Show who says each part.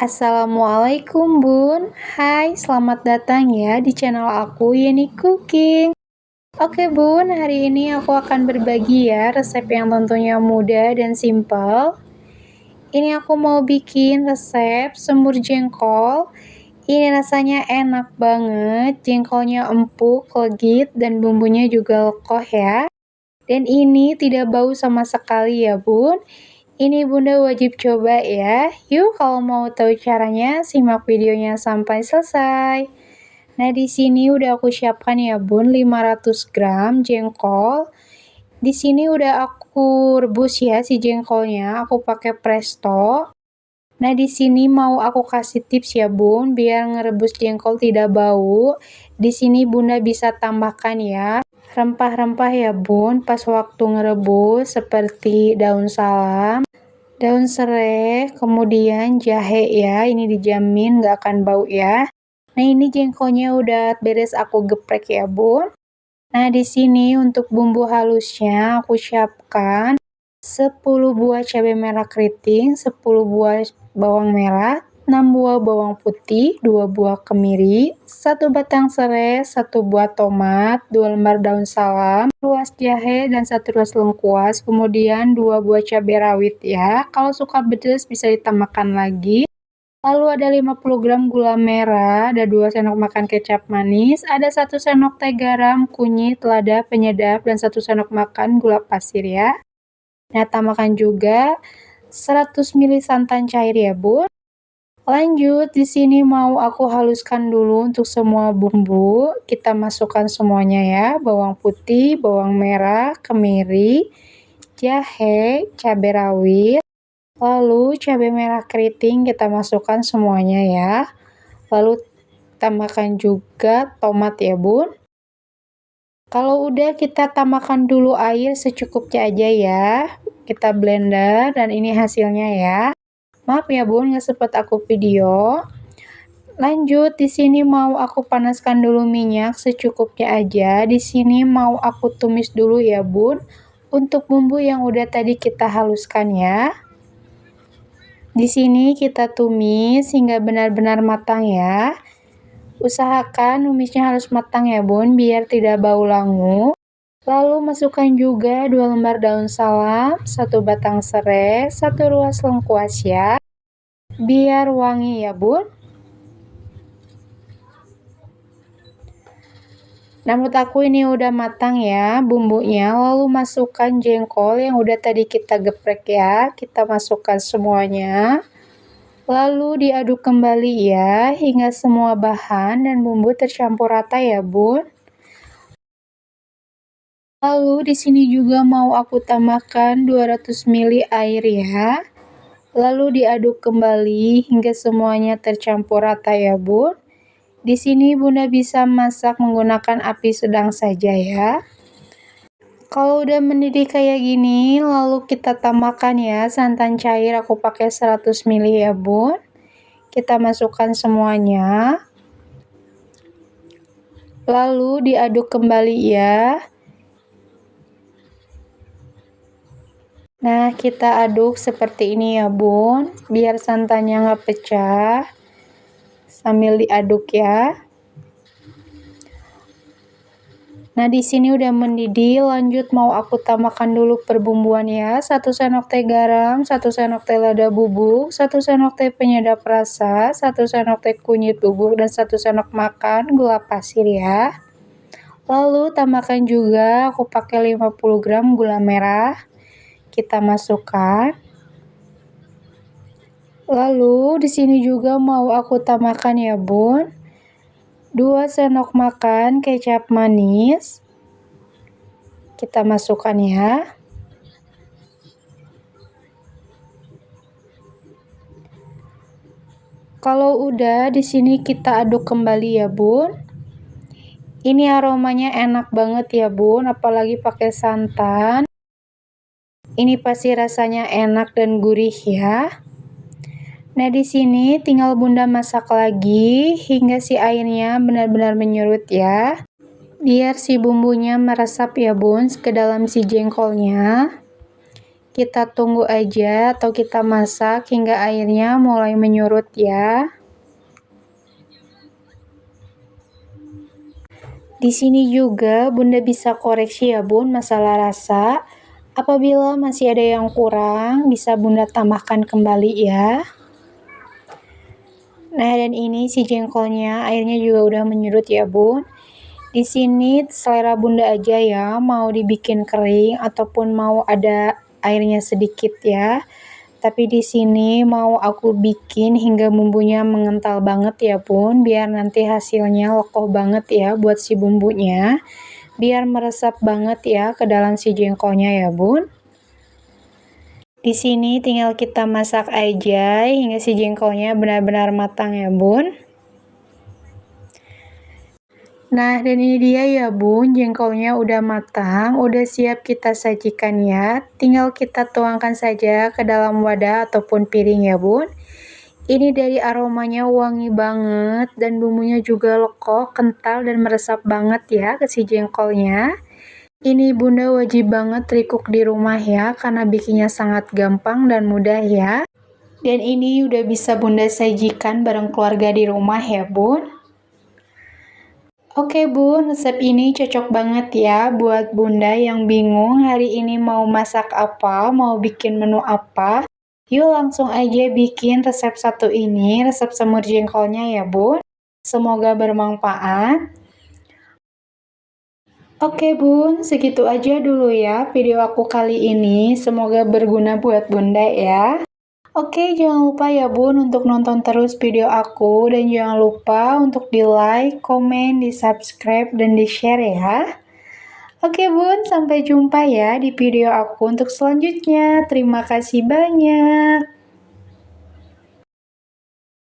Speaker 1: Assalamualaikum Bun. Hai, selamat datang ya di channel aku Yeni Cooking. Oke Bun, hari ini aku akan berbagi ya resep yang tentunya mudah dan simple. Ini aku mau bikin resep semur jengkol. Ini rasanya enak banget, jengkolnya empuk, legit, dan bumbunya juga lekoh ya. Dan ini tidak bau sama sekali ya Bun. Ini Bunda wajib coba ya. Yuk kalau mau tahu caranya, simak videonya sampai selesai. Nah, di sini udah aku siapkan ya Bun 500 gram jengkol. Di sini udah aku rebus ya si jengkolnya, aku pakai presto. Nah, di sini mau aku kasih tips ya Bun, biar ngerebus jengkol tidak bau. Di sini Bunda bisa tambahkan ya rempah-rempah ya Bun pas waktu ngerebus seperti daun salam, daun serai, kemudian jahe ya, ini dijamin nggak akan bau ya. Nah, ini jengkolnya udah beres aku geprek ya Bun. Nah, di sini untuk bumbu halusnya aku siapkan 10 buah cabai merah keriting, 10 buah bawang merah, 6 buah bawang putih, 2 buah kemiri, 1 batang serai, 1 buah tomat, 2 lembar daun salam, ruas jahe dan 1 ruas lengkuas, kemudian 2 buah cabai rawit ya. Kalau suka pedas bisa ditambahkan lagi. Lalu ada 50 gram gula merah, ada 2 sendok makan kecap manis, ada 1 sendok teh garam, kunyit, lada, penyedap, dan 1 sendok makan gula pasir ya. Nah, tambahkan juga 100 ml santan cair ya, Bun. Lanjut, di sini mau aku haluskan dulu untuk semua bumbu. Kita masukkan semuanya ya, bawang putih, bawang merah, kemiri, jahe, cabai rawit, lalu cabai merah keriting kita masukkan semuanya ya. Lalu tambahkan juga tomat ya, Bun. Kalau udah kita tambahkan dulu air secukupnya aja ya. Kita blender dan ini hasilnya ya. Maaf ya Bun, nggak sempat aku video. Lanjut, di sini mau aku panaskan dulu minyak secukupnya aja. Di sini mau aku tumis dulu ya Bun, untuk bumbu yang udah tadi kita haluskan ya. Di sini kita tumis hingga benar-benar matang ya. Usahakan numisnya harus matang ya Bun, biar tidak bau langu. Lalu masukkan juga 2 lembar daun salam, 1 batang serai, 1 ruas lengkuas ya. Biar wangi ya Bun. Nah, menurut aku ini udah matang ya bumbunya. Lalu masukkan jengkol yang udah tadi kita geprek ya. Kita masukkan semuanya. Lalu diaduk kembali ya, hingga semua bahan dan bumbu tercampur rata ya Bun. Lalu di sini juga mau aku tambahkan 200 ml air ya. Lalu diaduk kembali hingga semuanya tercampur rata ya Bun. Di sini Bunda bisa masak menggunakan api sedang saja ya. Kalau udah mendidih kayak gini, lalu kita tambahkan ya santan cair, aku pakai 100 ml ya Bun. Kita masukkan semuanya. Lalu diaduk kembali ya. Nah, kita aduk seperti ini ya Bun, biar santannya nggak pecah. Sambil diaduk ya. Nah, di sini udah mendidih, lanjut mau aku tambahkan dulu perbumbuan ya. 1 sendok teh garam, 1 sendok teh lada bubuk, 1 sendok teh penyedap rasa, 1 sendok teh kunyit bubuk, dan 1 sendok makan gula pasir ya. Lalu tambahkan juga aku pakai 50 gram gula merah. Kita masukkan. Lalu di sini juga mau aku tambahkan ya Bun, 2 sendok makan kecap manis. Kita masukkan ya. Kalau udah di sini kita aduk kembali ya Bun. Ini aromanya enak banget ya Bun, apalagi pakai santan. Ini pasti rasanya enak dan gurih ya. Nah, di sini tinggal Bunda masak lagi hingga si airnya benar-benar menyurut ya. Biar si bumbunya meresap ya Bun ke dalam si jengkolnya. Kita tunggu aja atau kita masak hingga airnya mulai menyurut ya. Di sini juga Bunda bisa koreksi ya Bun masalah rasa. Apabila masih ada yang kurang, bisa Bunda tambahkan kembali ya. Nah, dan ini si jengkolnya airnya juga udah menyurut ya Bun. Di sini selera Bunda aja ya, mau dibikin kering ataupun mau ada airnya sedikit ya. Tapi di sini mau aku bikin hingga bumbunya mengental banget ya Bun, biar nanti hasilnya lekoh banget ya buat si bumbunya. Biar meresap banget ya ke dalam si jengkolnya ya Bun. Di sini tinggal kita masak aja hingga si jengkolnya benar-benar matang ya Bun. Nah, dan ini dia ya Bun, jengkolnya udah matang, udah siap kita sajikan ya. Tinggal kita tuangkan saja ke dalam wadah ataupun piring ya Bun. Ini dari aromanya wangi banget dan bumbunya juga lekoh, kental dan meresap banget ya ke si jengkolnya. Ini Bunda wajib banget recook di rumah ya, karena bikinnya sangat gampang dan mudah ya. Dan ini udah bisa Bunda sajikan bareng keluarga di rumah ya Bun. Oke Bun, resep ini cocok banget ya buat Bunda yang bingung hari ini mau masak apa, mau bikin menu apa. Yuk langsung aja bikin resep satu ini, resep semur jengkolnya ya Bun. Semoga bermanfaat. Oke Bun, segitu aja dulu ya video aku kali ini. Semoga berguna buat Bunda ya. Oke, jangan lupa ya Bun untuk nonton terus video aku dan jangan lupa untuk di like, komen, di subscribe, dan di share ya. Oke Bun, sampai jumpa ya di video aku untuk selanjutnya. Terima kasih banyak.